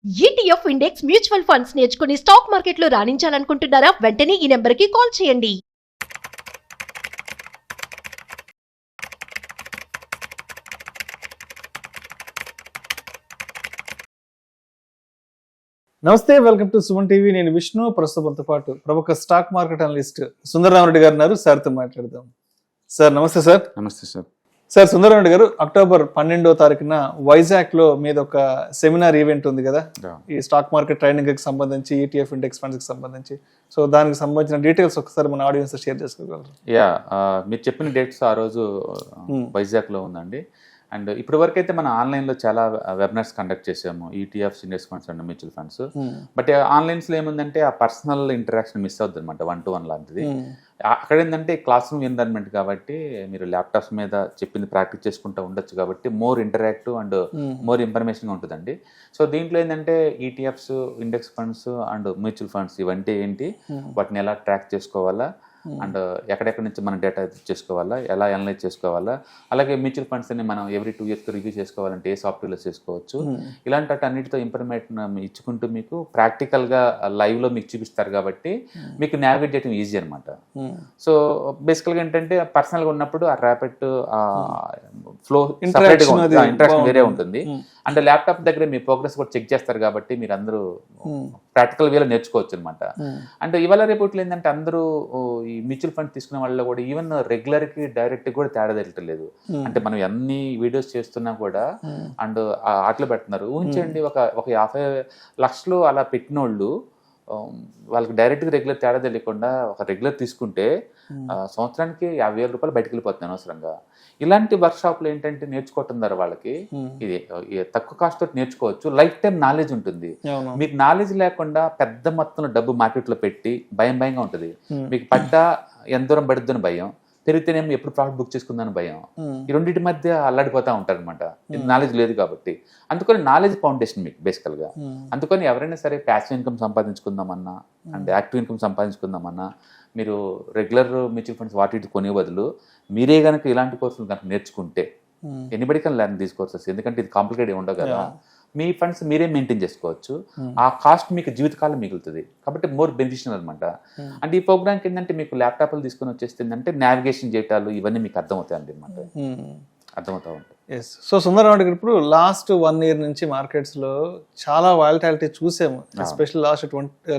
ETF index mutual funds నేర్చుకుని stock మార్కెట్లో రాణించాలనుకుంటున్నారా? వెంటనే ఈ నెంబర్కి కాల్ చేయండి. నమస్తే, వెల్కమ్ టు సుమన్ టీవీ. నేను విష్ణు. ప్రస్తుతంతో పాటు ప్రముఖ స్టాక్ మార్కెట్ అనలిస్ట్ సుందరరామరెడ్డి గారు ఉన్నారు. సార్తో మాట్లాడదాం. సార్ నమస్తే. సార్ నమస్తే సార్. సార్, సుందరరామరెడ్డి గారు, అక్టోబర్ 12వ తారీఖున వైజాగ్ లో మీద ఒక సెమినార్ ఈవెంట్ ఉంది కదా, ఈ స్టాక్ మార్కెట్ ట్రైనింగ్ కి సంబంధించి, ఈటీఎఫ్ ఇండెక్స్ ఫండ్స్ కి సంబంధించి. సో దానికి సంబంధించిన డీటెయిల్స్ ఒకసారి మన ఆడియన్స్ షేర్ చేసుకోగలరు? మీరు చెప్పిన డేట్స్ ఆ రోజు వైజాగ్ లో ఉందండి. అండ్ ఇప్పటి వరకు అయితే మనం ఆన్లైన్లో చాలా వెబినార్స్ కండక్ట్ చేసాము, ETFs, index funds and mutual funds. But ఆన్లైన్స్లో ఏముందంటే ఆ పర్సనల్ ఇంటరాక్షన్ మిస్ అవుతుంది అనమాట, 1-to-1 లాంటిది. అక్కడ ఏంటంటే క్లాస్ రూమ్ ఎన్వైరన్మెంట్ కాబట్టి మీరు ల్యాప్టాప్స్ మీద చెప్పింది ప్రాక్టీస్ చేసుకుంటూ ఉండొచ్చు కాబట్టి more interactive and more information ఉంటుందండి. సో దీంట్లో ఏంటంటే ETFs, index funds and mutual funds ఇవంటే ఏంటి, వాటిని ఎలా ట్రాక్ చేసుకోవాలా, అండ్ ఎక్కడెక్కడి నుంచి మనం డేటా చేసుకోవాలా, ఎలా అనలైజ్ చేసుకోవాలా, అలాగే మ్యూచువల్ ఫండ్స్ అని మనం ఎవ్రీ 2 years రివ్యూ చేసుకోవాలంటే ఏ సాఫ్ట్వేర్లో చేసుకోవచ్చు, ఇలాంటి అన్నిటితో ఇన్ఫర్మేషన్ ఇచ్చుకుంటూ మీకు ప్రాక్టికల్గా లైవ్లో మీకు చూపిస్తారు కాబట్టి మీకు నావిగేట్ చేయడం ఈజీ అనమాట. సో బేసికల్గా ఏంటంటే పర్సనల్గా ఉన్నప్పుడు ఆ ర్యాపిడ్ ఫ్లో ఇంటరాక్షన్ వేరే ఉంటుంది. అంటే ల్యాప్టాప్ దగ్గర మీ ప్రోగ్రెస్ కూడా చెక్ చేస్తారు కాబట్టి మీరు అందరూ ప్రాక్టికల్ వేలో నేర్చుకోవచ్చు అనమాట. అంటే ఇవాళ రేపట్లో ఏంటంటే అందరూ ఈ మ్యూచువల్ ఫండ్ తీసుకునే వాళ్ళు కూడా ఈవెన్ రెగ్యులర్కి డైరెక్ట్ కూడా తేడా తెలియట్లేదు. అంటే మనం ఎన్ని వీడియోస్ చేస్తున్నా కూడా అండ్ ఆటలు పెడుతున్నారు. ఊహించండి, ఒక 50 లక్షలు అలా పెట్టిన వాళ్ళు వాళ్ళకి డైరెక్ట్గా రెగ్యులర్ తేడా తెలియకుండా ఒక రెగ్యులర్ తీసుకుంటే సంవత్సరానికి 50,000 రూపాయలు బయటకు వెళ్ళిపోతుంది అనవసరంగా. ఇలాంటి వర్క్ షాప్లు ఏంటంటే నేర్చుకోవటం ద్వారా వాళ్ళకి ఇది తక్కువ కాస్ట్ తోటి నేర్చుకోవచ్చు, లైఫ్ టైం నాలెడ్జ్ ఉంటుంది. మీకు నాలెడ్జ్ లేకుండా పెద్ద మొత్తంలో డబ్బు మార్కెట్లో పెట్టి భయంగా ఉంటుంది. మీకు పడ్డా ఎంత దూరం పడుతుందని భయం, పెరిగితేనేమో ఎప్పుడు ప్రాఫిట్ బుక్ చేసుకుందని భయం. ఈ రెండింటి మధ్య అల్లాడిపోతూ ఉంటారు అనమాట, నాలెడ్జ్ లేదు కాబట్టి. అందుకని నాలెడ్జ్ ఫౌండేషన్ మీకు బేసికల్గా. అందుకని ఎవరైనా సరే ప్యాసివ్ ఇన్కమ్ సంపాదించుకుందామన్నా అండ్ యాక్టివ్ ఇన్కమ్ సంపాదించుకుందామన్నా మీరు రెగ్యులర్ మ్యూచువల్ ఫండ్స్ వాటి కొనే బదులు మీరే కనుక ఇలాంటి కోర్సులు కనుక నేర్చుకుంటే anybody can learn these courses. ఎందుకంటే ఇది కాంప్లికేట్ ఉండవు కదా, మీ ఫండ్స్ మీరే మెయింటైన్ చేసుకోవచ్చు. ఆ కాస్ట్ మీకు జీవితకాలం మిగులుతుంది కాబట్టి మోర్ బెనిఫిషియల్ అనమాట. అంటే ఈ ప్రోగ్రామ్కి ఏంటంటే మీకు ల్యాప్టాప్లు తీసుకొని వచ్చేస్తుందంటే నావిగేషన్ చేయటాలు ఇవన్నీ మీకు అర్థమవుతాయి అనమాట, అర్థమవుతా ఉంటాయి. ఎస్. సో సుందరరావు గారు, ఇప్పుడు లాస్ట్ 1 year నుంచి మార్కెట్స్లో చాలా వాలటాలిటీ చూసాము, ఎస్పెషల్లీ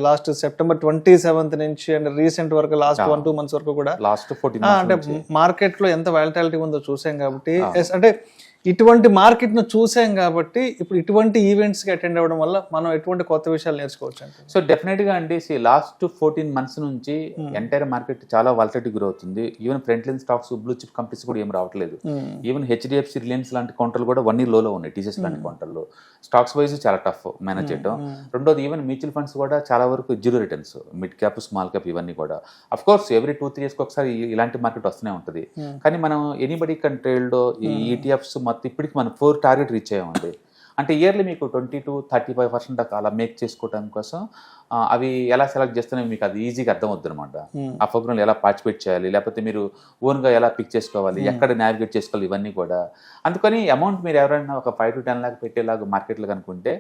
లాస్ట్ September 27th నుంచి అండ్ రీసెంట్ వరకు లాస్ట్ 1-2 months వరకు కూడా లాస్ట్ 14 అంటే మార్కెట్లో ఎంత వాలటాలిటీ ఉందో చూసాం కాబట్టి, అంటే ఇటువంటి మార్కెట్ను చూసాం కాబట్టి ఇప్పుడు ఇటువంటి ఈవెంట్స్కి అటెండ్ అవ్వడం వల్ల మనం ఎటువంటి కొత్త విషయాలు నేర్చుకోవచ్చు అంటే? సో డెఫినెట్గా అండి, లాస్ట్ 14 months నుంచి ఎంటైర్ మార్కెట్ చాలా వాలటిలిటీ గ్రో అవుతుంది. Even front line stocks, blue chip companies కూడా ఏం రావట్లేదు. ఈవెన్ హెచ్డిఎఫ్సి, రిలయన్స్ లాంటి కౌంటర్లు కూడా 1 year లోలో ఉన్నాయి. టీసీఎస్ లాంటి కౌంటర్లు స్టాక్స్ వైజ్ చాలా టఫ్ మేనేజ్ చేయడం. రెండోది ఈవెన్ మ్యూచువల్ ఫండ్స్ కూడా చాలా వరకు 0 returns, mid cap, small cap ఇవన్నీ కూడా. అఫ్ కోర్స్ ఎవ్రీ 2-3 years ఒకసారి ఇలాంటి మార్కెట్ వస్తూనే ఉంటుంది. కానీ మనం ఎనీబడి కంట్రోల్డ్ ఈ ఈటీఎఫ్స్ మొత్తం ఇప్పటికి మనం 4 టార్గెట్ రీచ్ అయ్యామండి. అంటే ఇయర్లీ మీకు 20-35% దాకా అలా మేక్ చేసుకోవడం కోసం అవి ఎలా సెలెక్ట్ చేస్తున్నాయి మీకు అది ఈజీగా అర్థమవుతుంది అనమాట. ఆ ప్రోగ్రామ్లో ఎలా పార్టిసిపేట్ చేయాలి, లేకపోతే మీరు ఓన్గా ఎలా పిక్ చేసుకోవాలి, ఎక్కడ నావిగేట్ చేసుకోవాలి, ఇవన్నీ కూడా. అందుకని అమౌంట్ మీరు ఎవరైనా ఒక 5-10 lakh పెట్టేలాగా మార్కెట్లో కనుకుంటే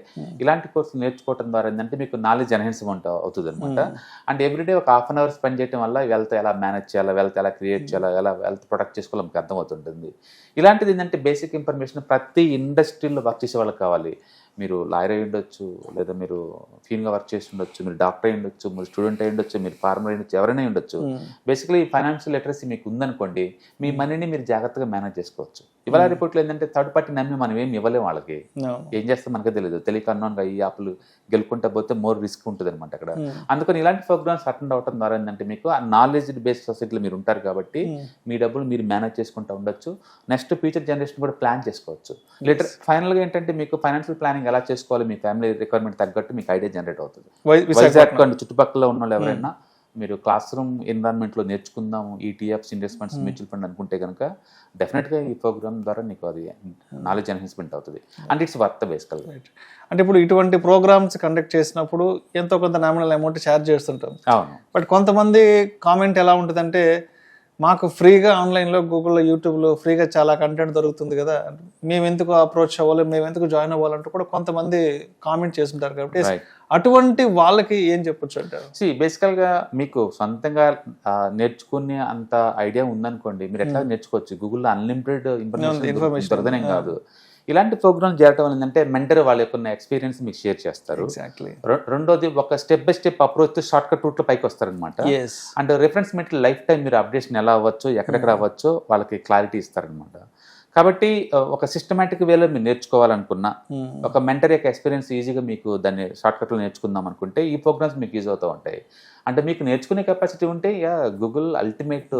ఇలాంటి కోర్సులు నేర్చుకోవడం ద్వారా ఏంటంటే మీకు నాలెడ్జ్ ఎన్హాన్స్మెంట్ అవుతుంది అనమాట. అండ్ ఎవ్రీడే ఒక 1/2 hour స్పెండ్ చేయడం వల్ల వెల్త్ ఎలా మేనేజ్ చేయాలి, వెల్త్ ఎలా క్రియేట్ చేయాలి, ఎలా వెల్త్ ప్రొటెక్ట్ చేసుకోవాలి మీకు అర్థమవుతుంటుంది. ఇలాంటిది ఏంటంటే బేసిక్ ఇన్ఫర్మేషన్ ప్రతి ఇండస్ట్రీలో వర్క్ చేసే వాళ్ళకి కావాలి. మీరు లాయర్ అయి ఉండొచ్చు, లేదా మీరు ఫీన్గా వర్క్ చేసి ఉండొచ్చు, మీరు డాక్టర్ అయి ఉండొచ్చు, మీరు స్టూడెంట్ అయి ఉండొచ్చు, మీరు ఫార్మర్ అయి ఉండొచ్చు, ఎవరైనా ఉండొచ్చు. బేసికలీ ఫైనాన్షియల్ లిటరసీ మీకు ఉందనుకోండి, మీ మనీని మీరు జాగ్రత్తగా మేనేజ్ చేసుకోవచ్చు. ఇవాళ రిపోర్ట్లో ఏంటంటే థర్డ్ పార్టీ నమ్మి మనం ఏమి ఇవ్వలేము వాళ్ళకి. ఏం చేస్తే మనకే తెలియదు, తెలియక అన్నోన్గా ఈ యాప్లు గెలుకుంటా పోతే మోర్ రిస్క్ ఉంటుంది అనమాట అక్కడ. అందుకని ఇలాంటి ప్రోగ్రామ్స్ అటెండ్ అవడం ద్వారా ఏంటంటే మీకు ఆ నాలెడ్జ్ బేస్డ్ సొసైటీలో మీరు ఉంటారు కాబట్టి మీ డబ్బులు మీరు మేనేజ్ చేసుకుంటూ ఉండొచ్చు. నెక్స్ట్ ఫ్యూచర్ జనరేషన్ కూడా ప్లాన్ చేసుకోవచ్చు. ఫైనల్గా ఏంటంటే మీకు ఫైనాన్షియల్ ప్లానింగ్ ఎలా చేసుకోవాలి, మీ ఫ్యామిలీ రిక్వైర్మెంట్ తగ్గట్టు మీకు ఐడియా జనరేట్ అవుతుంది. వైజాగ్ అండ్ చుట్టుపక్కల ఉన్న వాళ్ళు ఎవరైనా మీరు క్లాస్ రూమ్ ఎన్విరాన్మెంట్లో నేర్చుకుందాము ETFs, index funds, mutual fund అనుకుంటే కనుక డెఫినెట్గా ఈ ప్రోగ్రామ్ ద్వారా నీకు అది నాలెడ్జ్ ఎన్హాన్స్మెంట్ అవుతుంది అండ్ ఇట్స్ వర్త్ బేసికల్గా. అంటే ఇప్పుడు ఇటువంటి ప్రోగ్రామ్స్ కండక్ట్ చేసినప్పుడు ఎంతో కొంత నామినల్ అమౌంట్ ఛార్జ్ చేస్తుంటాం. అవును. బట్ కొంతమంది కామెంట్ ఎలా ఉంటుందంటే, మాకు ఫ్రీగా ఆన్లైన్లో గూగుల్లో యూట్యూబ్లో ఫ్రీగా చాలా కంటెంట్ దొరుకుతుంది కదా, మేము ఎందుకు అప్రోచ్ అవ్వాలి, మేము ఎందుకు జాయిన్ అవ్వాలంటూ కూడా కొంతమంది కామెంట్ చేస్తుంటారు కాబట్టి అటువంటి వాళ్ళకి ఏం చెప్పొచ్చు అంటారు? బేసికల్గా మీకు సొంతంగా నేర్చుకునే అంత ఐడియా ఉందనుకోండి, మీరు ఎట్లా నేర్చుకోవచ్చు. గూగుల్లో అన్లిమిటెడ్ ఇన్ఫర్మేషన్ దొరకదేం కాదు. ఇలాంటి ప్రోగ్రామ్ చేయటం వల్ల ఏంటంటే మెంటర్ వాళ్ళ యొక్క ఎక్స్పీరియన్స్ మీకు షేర్ చేస్తారు. రెండోది ఒక step by step approach short cut రూట్లో పైకి వస్తారనమాట. And reference material life time మీరు అప్డేషన్ ఎలా అవ్వచ్చు, ఎక్కడెక్కడ అవ్వచ్చో వాళ్ళకి క్లారిటీ ఇస్తారనమాట. కాబట్టి ఒక సిస్టమేటిక్ వేలో మీరు నేర్చుకోవాలనుకున్నా, ఒక మెంటర్ యొక్క ఎక్స్పీరియన్స్ ఈజీగా మీకు దాన్ని షార్ట్ కట్లో నేర్చుకుందాం అనుకుంటే ఈ ప్రోగ్రామ్స్ మీకు యూజ్ అవుతూ ఉంటాయి. అంటే మీకు నేర్చుకునే కెపాసిటీ ఉంటే గూగుల్ అల్టిమేట్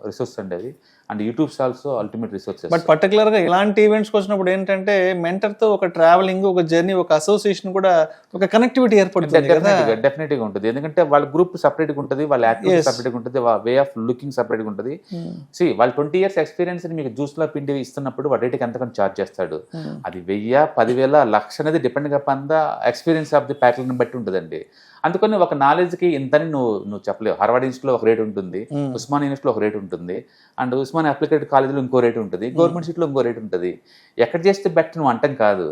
రిసోర్స్ అండి అది, and YouTubes also ultimate resources. But పర్టికులర్గా ఇలాంటి ఈవెంట్స్కి వచ్చినప్పుడు ఏంటంటే మెంటర్తో ఒక ట్రావెలింగ్, ఒక జర్నీ, ఒక అసోసియేషన్ కూడా, ఒక కనెక్టివిటీ ఏర్పడుతుంది. డెఫినెట్గా ఉంటుంది. ఎందుకంటే వాళ్ళ గ్రూప్ సపరేట్గా ఉంటుంది, వాళ్ళ యాక్టివిటీ సపరేట్గా ఉంటుంది, వే ఆఫ్ లుకింగ్ సపరేట్గా ఉంటుంది. వాళ్ళు 20 years ఎక్స్పీరియన్స్ మీకు జ్యూస్లో పిండి ఇస్తున్నప్పుడు వాడి రేటుకి ఎంతకంటే ఛార్జ్ చేస్తాడు. అది 1000, 10,000, 1,00,000 అనేది depend upon the experience of the pattern బట్టి ఉంటుందండి. అందుకని ఒక నాలెడ్జ్కి ఇంతని నువ్వు చెప్పలేవు. హార్వర్డ్ యూనివర్సిటీలో ఒక రేట్ ఉంటుంది, ఉస్మాన్ యూనివర్సిటీలో ఒక రేట్ ఉంటుంది, అండ్ ఉస్మాన్ అప్లికేటెడ్ కాలేజీలో ఇంకో రేట్ ఉంటుంది, గవర్నమెంట్ సీట్లో ఇంకో రేట్ ఉంటుంది. ఎక్కడ చేస్తే బెటర్ నువ్వు అంటాం కాదు,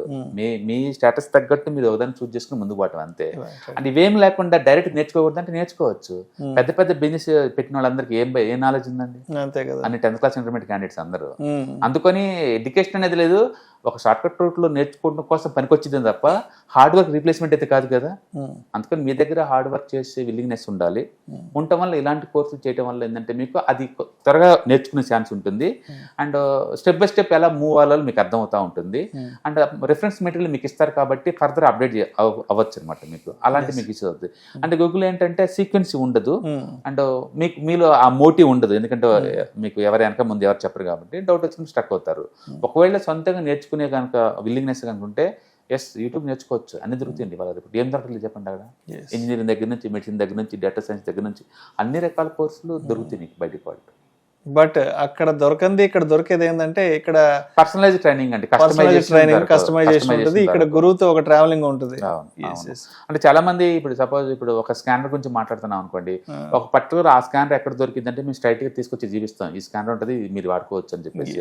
మీ స్టేటస్ తగ్గట్టు మీరు ఒకదాన్ని చూస్ చేసుకుని ముందుకు పోవటం అంతే. అంటే ఇవేం లేకుండా డైరెక్ట్ నేర్చుకోకూడదు అంటే నేర్చుకోవచ్చు. పెద్ద పెద్ద బిజినెస్ పెట్టిన వాళ్ళందరికీ ఏ నాలెడ్జ్ ఉందండి? అన్ని 10th class ఇంటర్మీడియట్ క్యాండిడేట్స్ అందరూ. అందుకని ఎడ్యుకేషన్ అనేది లేదు, ఒక షార్ట్ కట్ రూట్లో నేర్చుకోవడం కోసం పనికొచ్చింది తప్ప హార్డ్ వర్క్ రీప్లేస్మెంట్ అయితే కాదు కదా. అందుకని మీ దగ్గర హార్డ్ వర్క్ చేసే విల్లింగ్నెస్ ఉండాలి. ఉండటం వల్ల ఇలాంటి కోర్సులు చేయడం వల్ల ఏంటంటే మీకు అది త్వరగా నేర్చుకునే ఛాన్స్ ఉంటుంది. అండ్ స్టెప్ బై స్టెప్ ఎలా మూవ్ అవ్వాలో మీకు అర్థమవుతూ ఉంటుంది. అండ్ రిఫరెన్స్ మెటీరియల్ మీకు ఇస్తారు కాబట్టి ఫర్దర్ అప్డేట్ అవ్వచ్చు అనమాట మీకు. అలాంటి మీకు ఇష్యూ అవుతుంది. అంటే గూగుల్ ఏంటంటే సీక్వెన్స్ ఉండదు, అండ్ మీలో ఆ మోటివ్ ఉండదు. ఎందుకంటే మీకు ఎవరి వెనక ముందు ఎవరు చెప్పరు కాబట్టి డౌట్ వచ్చిన స్టక్ అవుతారు. ఒకవేళ సొంతంగా నేర్చుకునే కనుక విల్లింగ్నెస్ కనుక ఉంటే యూట్యూబ్ నేర్చుకోవచ్చు, అన్ని దొరుకుతాయండి. వాళ్ళ ఏం దొరకలేదు చెప్పండి అక్కడ. ఇంజనీరింగ్ దగ్గర నుంచి, మెడిసిన్ దగ్గర నుంచి, డేటా సైన్స్ దగ్గర నుంచి అన్ని రకాల కోర్సులు దొరుకుతాయి మీకు బై డిఫాల్ట్. బట్ అక్కడ దొరకంది ఇక్కడ దొరికేది ఏంటంటే ఇక్కడ పర్సనలైజ్ ట్రైనింగ్ అండి, కస్టమైజేషన్ ఉంటుంది. ఇక్కడ గురువుతో ఒక ట్రావెలింగ్ ఉంటుంది. అంటే చాలా మంది ఇప్పుడు సపోజ్ ఇప్పుడు ఒక స్కానర్ గురించి మాట్లాడుతున్నాం అనుకోండి, ఒక పర్టికులర్ ఆ స్కానర్ ఎక్కడ దొరికిందంటే మేము స్ట్రైట్ గా తీసుకొచ్చి చూపిస్తాం, ఈ స్కానర్ ఉంటుంది మీరు వాడుకోవచ్చు అని చెప్పేసి.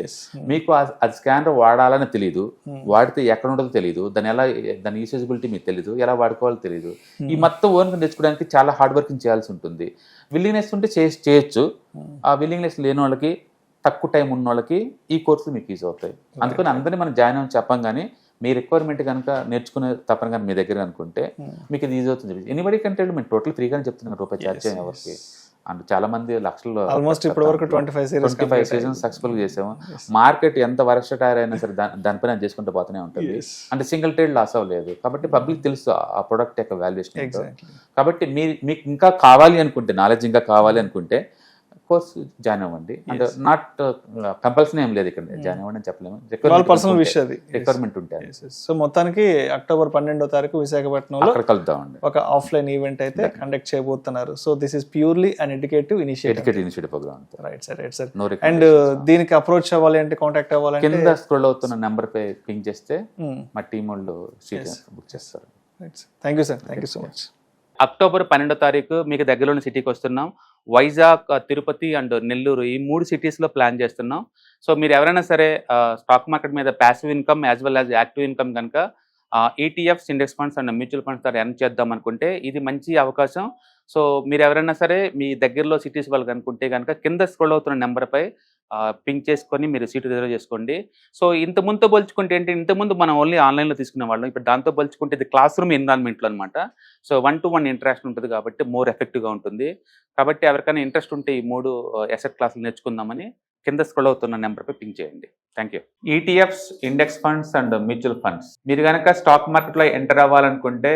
మీకు అది స్కానర్ వాడాలని తెలియదు, వాడితే ఎక్కడ ఉంటుందో తెలియదు, దాని యూసేజబిలిటీ మీకు తెలియదు, ఎలా వాడుకోవాలో తెలియదు. ఈ మొత్తం ఓన్ నేర్చుకోవడానికి చాలా హార్డ్ వర్కింగ్ చేయాల్సి ఉంటుంది. విల్లింగ్నెస్ ఉంటే చేయొచ్చు. ఆ విల్లింగ్నెస్ లేని వాళ్ళకి, తక్కువ టైం ఉన్న వాళ్ళకి ఈ కోర్సులు మీకు యూజ్ అవుతాయి. అందుకని అందరినీ మనం జాయిన్ అవ్వని చెప్పం, కానీ మీ రిక్వైర్మెంట్ కనుక నేర్చుకునే తప్పన కానీ మీ దగ్గర అనుకుంటే మీకు ఇది యూజ్ అవుతుంది. ఎనీబడి కంటే మేము టోటల్ ఫ్రీగానే చెప్తున్నాం, రూపాయి ఛార్జ్ చేయని ఎవరికి. అండ్ చాలా మంది లక్షల్లో ఆల్మోస్ట్ ఇప్పటి వరకు 25 సీజన్స్ సక్సెస్ఫుల్ చేసాము. మార్కెట్ ఎంత వరస్ట్ టైర్ అయినా సరే దానిపైన చేసుకుంటూ పోతూనే ఉంటుంది. అంటే సింగిల్ ట్రేడ్ లాస్ అవ్వలేదు కాబట్టి పబ్లిక్ తెలుసు ఆ ప్రొడక్ట్ యొక్క వాల్యుయేషన్. కాబట్టి మీకు ఇంకా కావాలి అనుకుంటే, నాలెడ్జ్ ఇంకా కావాలి అనుకుంటే కోర్స్ జాయిన్ అవ్వండి. అంటే నాట్ కంపల్సరీ ఏం లేదు, ఇక్కడ జాయిన్ అవ్వండి అని చెప్పలేము, రిక్వైర్మెంట్ ఉంటాయి. సో మొత్తానికి అక్టోబర్ 12వ తారీఖు విశాఖపట్నంలో కలుద్దామండి. ఒక ఆఫ్లైన్ ఈవెంట్ అయితే కండక్ట్ చేయబోతున్నారు. So this is purely an educative initiative program. Right sir. And దీనికి అప్రోచ్ అవ్వాలి అంటే, కాంటాక్ట్ అవ్వాలంటే కింద స్క్రోల్ అవుతున్న నెంబర్ పై పింక్ చేస్తే మా టీం వాళ్ళు సీట్ బుక్ చేస్తారు. Thank you sir, thank you so much. October 12వ తారీఖు మీకు దగ్గరలోని సిటీకి వస్తున్నాం. వైజాగ్, తిరుపతి అండ్ నెల్లూరు, ఈ 3 సిటీస్లో ప్లాన్ చేస్తున్నాం. సో మీరు ఎవరైనా సరే స్టాక్ మార్కెట్ మీద passive income as well as active income కనుక ETFs, index funds and mutual funds ద్వారా ఎర్న్ చేద్దాం అనుకుంటే ఇది మంచి అవకాశం. సో మీరు ఎవరైనా సరే మీ దగ్గరలో సిటీస్ వాళ్ళు అనుకుంటే కనుక కింద స్క్రోల్ అవుతున్న నెంబర్పై పింక్ చేసుకొని మీరు సీటు రిజర్వ్ చేసుకోండి. సో ఇంతకుముందుతో పోల్చుకుంటే ఏంటి, ఇంతకుముందు మనం ఓన్లీ ఆన్లైన్లో తీసుకునే వాళ్ళం, ఇప్పుడు దాంతో పోల్చుకుంటే ఇది క్లాస్ రూమ్ ఎన్విరాన్మెంట్లో అనమాట. సో 1-to-1 ఇంటరాక్షన్ ఉంటుంది కాబట్టి మోర్ ఎఫెక్టివ్గా ఉంటుంది. కాబట్టి ఎవరికైనా ఇంట్రెస్ట్ ఉంటే ఈ 3 అసెట్ క్లాసులు నేర్చుకుందామని కింద స్క్రోల్ అవుతున్న నెంబర్పై పింక్ చేయండి. Thank you. ETFs, index funds and mutual funds, మీరు కనుక స్టాక్ మార్కెట్లో ఎంటర్ అవ్వాలనుకుంటే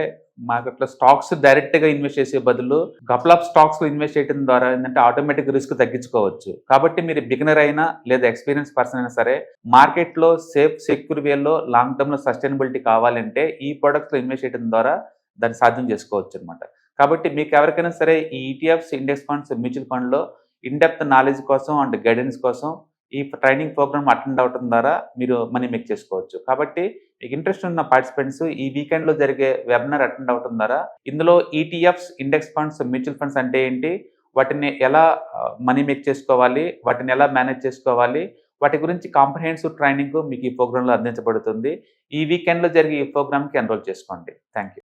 మార్కెట్లో స్టాక్స్ డైరెక్ట్గా ఇన్వెస్ట్ చేసే బదులు కపుల్ ఆఫ్ స్టాక్స్లో ఇన్వెస్ట్ చేయడం ద్వారా ఏంటంటే ఆటోమేటిక్ రిస్క్ తగ్గించుకోవచ్చు. కాబట్టి మీరు బిగినర్ అయినా లేదా ఎక్స్పీరియన్స్ పర్సన్ అయినా సరే మార్కెట్లో సేఫ్ సెక్యూర్ వేలో లాంగ్ టర్మ్లో సస్టైనబిలిటీ కావాలంటే ఈ ప్రొడక్ట్స్లో ఇన్వెస్ట్ చేయడం ద్వారా దాన్ని సాధ్యం చేసుకోవచ్చు అనమాట. కాబట్టి మీకు ఎవరికైనా సరే ఈ ఈటీఎఫ్స్, ఇండెక్స్ ఫండ్స్, మ్యూచువల్ ఫండ్లో ఇన్డెప్త్ నాలెడ్జ్ కోసం అండ్ గైడెన్స్ కోసం ఈ ట్రైనింగ్ ప్రోగ్రామ్ అటెండ్ అవడం ద్వారా మీరు మనీ మేక్ చేసుకోవచ్చు. కాబట్టి మీకు ఇంట్రెస్ట్ ఉన్న పార్టిసిపెంట్స్ ఈ వీకెండ్లో జరిగే వెబినార్ అటెండ్ అవడం ద్వారా ఇందులో ETFs, index funds, mutual funds అంటే ఏంటి, వాటిని ఎలా మనీ మేక్ చేసుకోవాలి, వాటిని ఎలా మేనేజ్ చేసుకోవాలి, వాటి గురించి కాంప్రహెన్సివ్ ట్రైనింగ్ మీకు ఈ ప్రోగ్రాంలో అందించబడుతుంది. ఈ వీకెండ్లో జరిగే ఈ ప్రోగ్రామ్కి ఎన్రోల్ చేసుకోండి. Thank you.